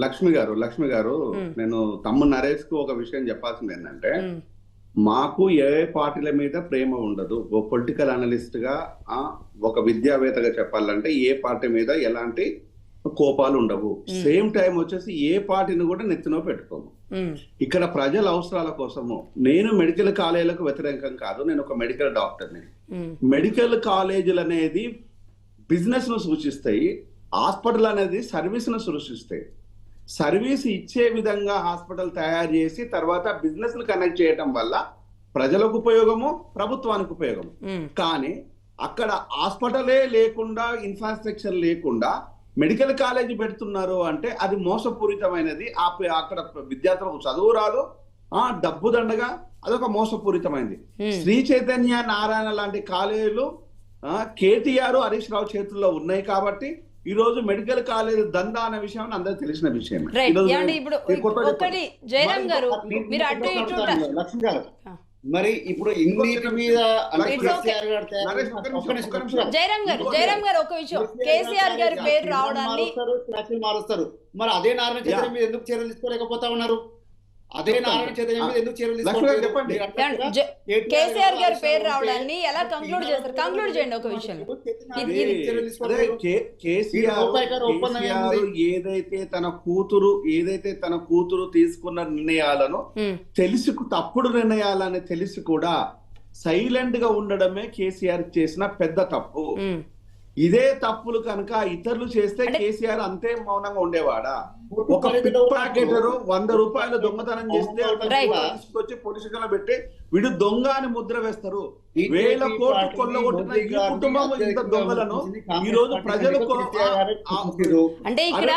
లక్ష్మి గారు నేను తమ్ముడు నరేష్ కు ఒక విషయం చెప్పాల్సింది ఏంటంటే, మాకు ఏ పార్టీల మీద ప్రేమ ఉండదు. ఒక పొలిటికల్ అనలిస్ట్ గా ఒక విద్యావేత్తగా చెప్పాలంటే ఏ పార్టీ మీద ఎలాంటి కోపాలు ఉండవు. సేమ్ టైం వచ్చేసి ఏ పార్టీని కూడా నెత్తినో పెట్టుకోము. ఇక్కడ ప్రజల అవసరాల కోసము నేను మెడికల్ కాలేజీలకు వ్యతిరేకం కాదు, నేను ఒక మెడికల్ డాక్టర్ని. మెడికల్ కాలేజీలు అనేది బిజినెస్ ను సూచిస్తాయి, హాస్పిటల్ అనేది సర్వీస్ ను సృష్టిస్తాయి. సర్వీస్ ఇచ్చే విధంగా హాస్పిటల్ తయారు చేసి తర్వాత బిజినెస్ ను కనెక్ట్ చేయటం వల్ల ప్రజలకు ఉపయోగము, ప్రభుత్వానికి ఉపయోగము. కానీ అక్కడ హాస్పిటలే లేకుండా, ఇన్ఫ్రాస్ట్రక్చర్ లేకుండా మెడికల్ కాలేజీ పెడుతున్నారు అంటే అది మోసపూరితమైనది. అక్కడ విద్యార్థులకు చదువు రాదు, డబ్బు దండగా అదొక మోసపూరితమైనది. శ్రీ చైతన్య నారాయణ లాంటి కాలేజీలు కేటీఆర్, హరీష్ రావు చేతుల్లో ఉన్నాయి కాబట్టి ఈ రోజు మెడికల్ కాలేజ్ దందా అనే విషయం అందరికి తెలిసిన విషయం. మరి ఇప్పుడు ఇన్నిటి మీద జయరామ్ గారు ఒక విషయం, కేసీఆర్ గారి పేరు రావడాన్ని మారుస్తారు. మరి అదే నారాయణ చైతన్య మీద ఎందుకు చర్యలు తీసుకోలేకపోతా ఉన్నారు? అదే నారాయణ చైతన్య మీద ఎందుకు చర్యలు తీసుకోవాలి? కేసీఆర్ గారి పేరు రావడాన్ని ఎలా కంక్లూడ్ చేస్తారు? కంక్లూడ్ చేయండి ఒక విషయం. ఏదైతే తన కూతురు తీసుకున్న నిర్ణయాలను తెలిసి, తప్పుడు నిర్ణయాలని తెలిసి కూడా సైలెంట్ గా ఉండడమే కేసీఆర్ చేసిన పెద్ద తప్పు. ఇదే తప్పులు కనుక ఇతరులు చేస్తే కేసీఆర్ అంతే మౌనంగా ఉండేవాడా? ఒక పిక్ ప్యాకెటర్ 100 రూపాయలు దొంగతనం చేస్తే తీసుకొచ్చి పోలీసులో పెట్టి వీడు దొంగ అని ముద్ర వేస్తారు. 1000 కోట్లు కొల్లగొట్టిన ఈ కుటుంబం ఇంత దొంగలను ఈ రోజు ప్రజలు అంటే ఇక్కడ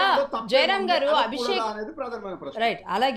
జయరామ్ గారు అభిషేక్ అనేది ప్రధానమైన ప్రశ్న. రైట్ అలాగే